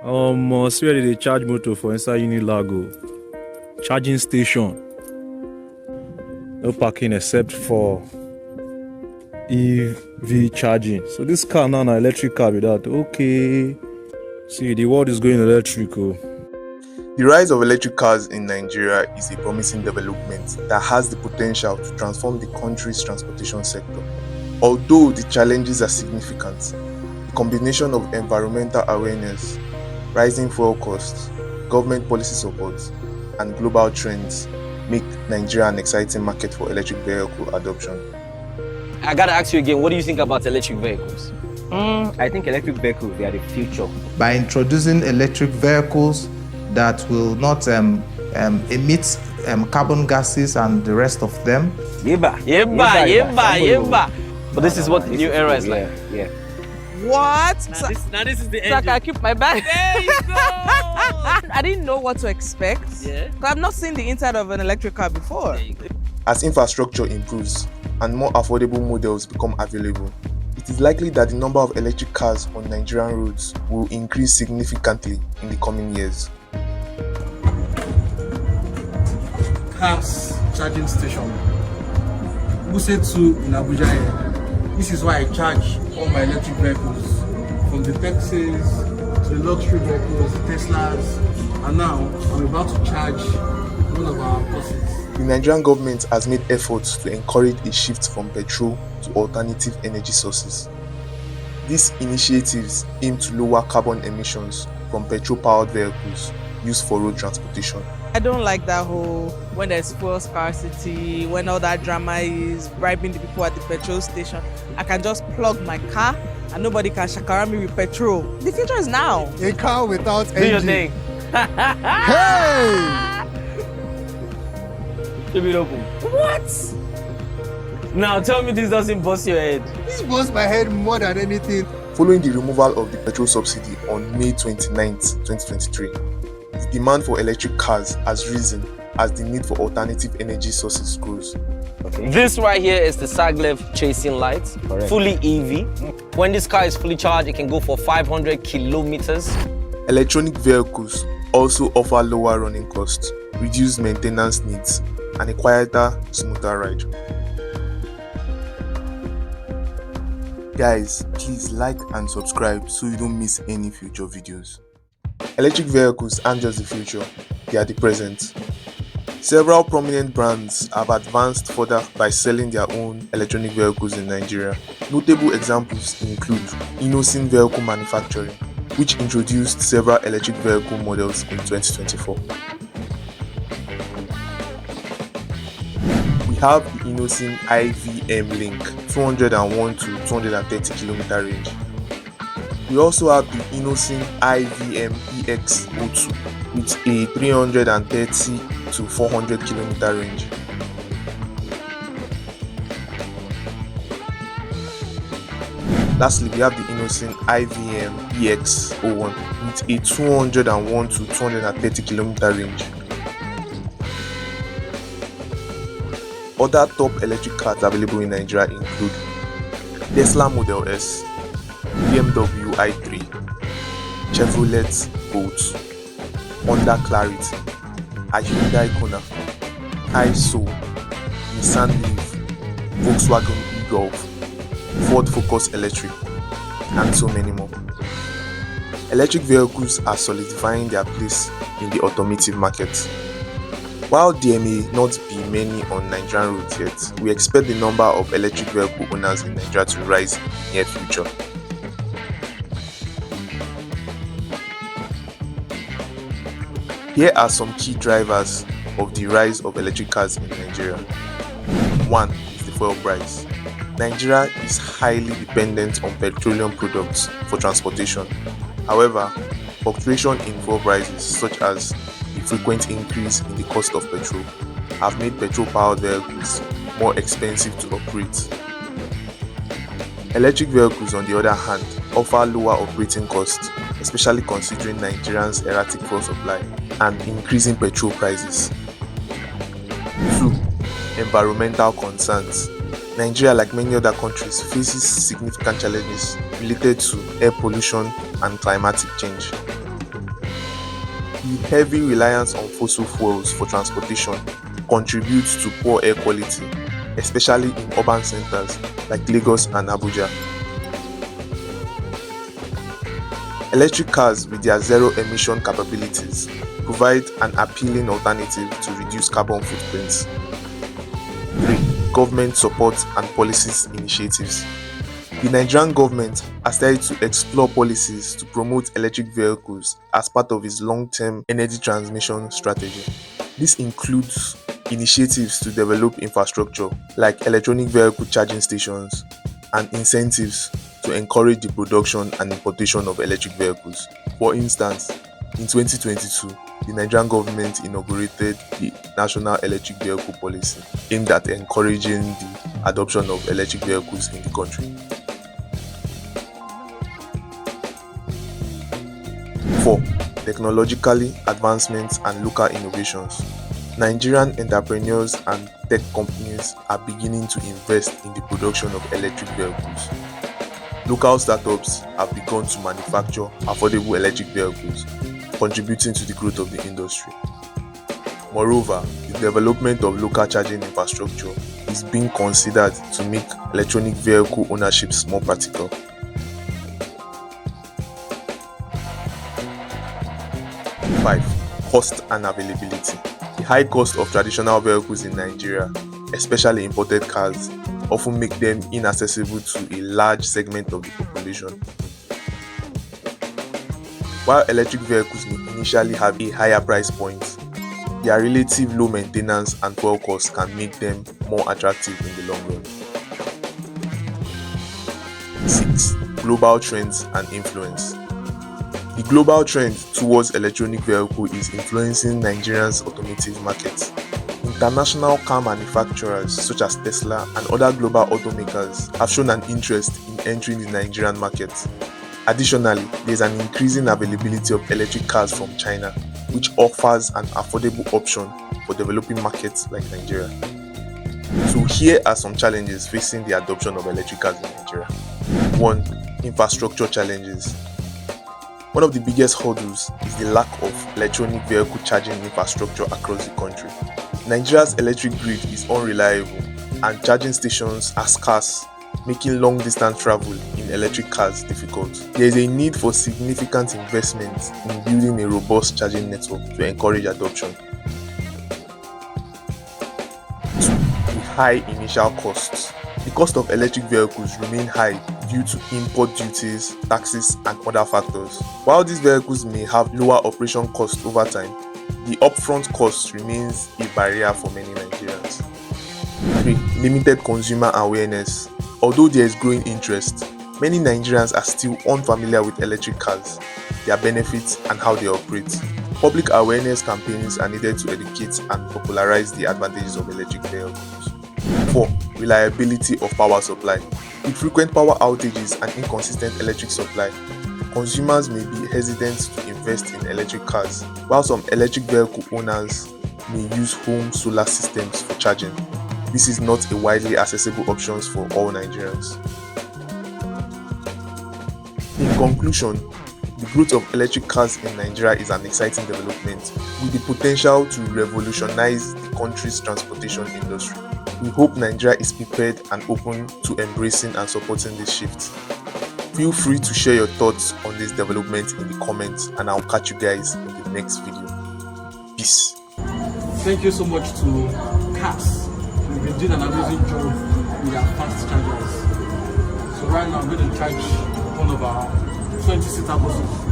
See where they charge motor for inside Unilago. Charging station. No parking except for EV charging. So this car now, an electric car with that. Okay. See, the world is going electrical. The rise of electric cars in Nigeria is a promising development that has the potential to transform the country's transportation sector. Although the challenges are significant, the combination of environmental awareness, rising fuel costs, government policy support, and global trends make Nigeria an exciting market for electric vehicle adoption. I gotta ask you again, what do you think about electric vehicles? I think electric vehicles, they are the future. By introducing electric vehicles that will not emit carbon gases and the rest of them. Yeba. But this is what the new era is like. Yeah. What? Now this is the So I engine. can keep my bag. There you go! I didn't know what to expect. Yeah. 'Cause I've not seen the inside of an electric car before. As infrastructure improves and more affordable models become available, it is likely that the number of electric cars on Nigerian roads will increase significantly in the coming years. Cars charging station. Buse 2 in Abuja here. This is why I charge all my electric vehicles, from the Texas to the luxury vehicles, the Teslas, and now I'm about to charge one of our buses. The Nigerian government has made efforts to encourage a shift from petrol to alternative energy sources. These initiatives aim to lower carbon emissions from petrol-powered vehicles used for road transportation. I don't like that whole when there's fuel scarcity, when all that drama is bribing the people at the petrol station. I can just plug my car and nobody can shakara me with petrol. The future is now. A car without Do your engine. thing. Hey! Keep it open. What? Now tell me this doesn't bust your head. This busts my head more than anything. Following the removal of the petrol subsidy on May 29th, 2023, the demand for electric cars has risen as the need for alternative energy sources grows. This right here is the Saglev chasing light, Correct. fully EV. When this car is fully charged, it can go for 500 kilometers. Electronic vehicles also offer lower running costs, reduced maintenance needs, and a quieter, smoother ride. Guys, please like and subscribe so you don't miss any future videos. Electric vehicles aren't just the future, they are the present. Several prominent brands have advanced further by selling their own electronic vehicles in Nigeria. Notable examples include Innocent Vehicle Manufacturing, which introduced several electric vehicle models in 2024. We have the Innocent IVM Link 201 to 230 km range. We also have the Innocent IVM EX02 with a 330 to 400 km range. Lastly, we have the Innocent IVM EX01 with a 201 to 230 km range. Other top electric cars available in Nigeria include Tesla Model S, BMW i3, Chevrolet Bolt, Honda Clarity, Hyundai Kona, Soul, Nissan Leaf, Volkswagen e-Golf, Ford Focus Electric, and so many more. Electric vehicles are solidifying their place in the automotive market. While there may not be many on Nigerian roads yet, we expect the number of electric vehicle owners in Nigeria to rise in the near future. Here are some key drivers of the rise of electric cars in Nigeria. 1 is the fuel price. Nigeria is highly dependent on petroleum products for transportation. However, fluctuation in fuel prices, such as the frequent increase in the cost of petrol, have made petrol-powered vehicles more expensive to operate. Electric vehicles, on the other hand, offer lower operating costs, especially considering Nigerians' erratic fuel supply and increasing petrol prices. 2. Environmental concerns. Nigeria, like many other countries, faces significant challenges related to air pollution and climatic change. The heavy reliance on fossil fuels for transportation contributes to poor air quality, especially in urban centers like Lagos and Abuja. Electric cars with their zero-emission capabilities provide an appealing alternative to reduce carbon footprints. 3. Government support and policies initiatives. The Nigerian government has started to explore policies to promote electric vehicles as part of its long-term energy transmission strategy. This includes initiatives to develop infrastructure like electronic vehicle charging stations and incentives to encourage the production and importation of electric vehicles. For instance, in 2022, the Nigerian government inaugurated the National Electric Vehicle Policy aimed at encouraging the adoption of electric vehicles in the country. 4. Technologically advancements and local innovations. Nigerian entrepreneurs and tech companies are beginning to invest in the production of electric vehicles. Local startups have begun to manufacture affordable electric vehicles, contributing to the growth of the industry. Moreover, the development of local charging infrastructure is being considered to make electronic vehicle ownerships more practical. 5. Cost and availability. The high cost of traditional vehicles in Nigeria, especially imported cars, often make them inaccessible to a large segment of the population. While electric vehicles may initially have a higher price point, their relative low maintenance and fuel costs can make them more attractive in the long run. 6. Global trends and influence. The global trend towards electronic vehicles is influencing Nigeria's automotive market. International car manufacturers such as Tesla and other global automakers have shown an interest in entering the Nigerian market. Additionally, there is an increasing availability of electric cars from China, which offers an affordable option for developing markets like Nigeria. So here are some challenges facing the adoption of electric cars in Nigeria. 1. Infrastructure challenges. One of the biggest hurdles is the lack of electronic vehicle charging infrastructure across the country. Nigeria's electric grid is unreliable and charging stations are scarce, making long-distance travel in electric cars difficult. There is a need for significant investment in building a robust charging network to encourage adoption. 2. The high initial costs. The cost of electric vehicles remain high due to import duties, taxes, and other factors. While these vehicles may have lower operation costs over time, the upfront cost remains a barrier for many Nigerians. 3. Limited consumer awareness. Although there is growing interest, many Nigerians are still unfamiliar with electric cars, their benefits, and how they operate. Public awareness campaigns are needed to educate and popularize the advantages of electric vehicles. 4. Reliability of power supply. With frequent power outages and inconsistent electric supply, consumers may be hesitant to invest in electric cars, while some electric vehicle owners may use home solar systems for charging. This is not a widely accessible option for all Nigerians. In conclusion, the growth of electric cars in Nigeria is an exciting development with the potential to revolutionize the country's transportation industry. We hope Nigeria is prepared and open to embracing and supporting this shift. Feel free to share your thoughts on this development in the comments, and I'll catch you guys in the next video. Peace. Thank you so much to CAS. You've been doing an amazing job with our fast chargers. So right now I'm going to charge one of our 20-seater buses.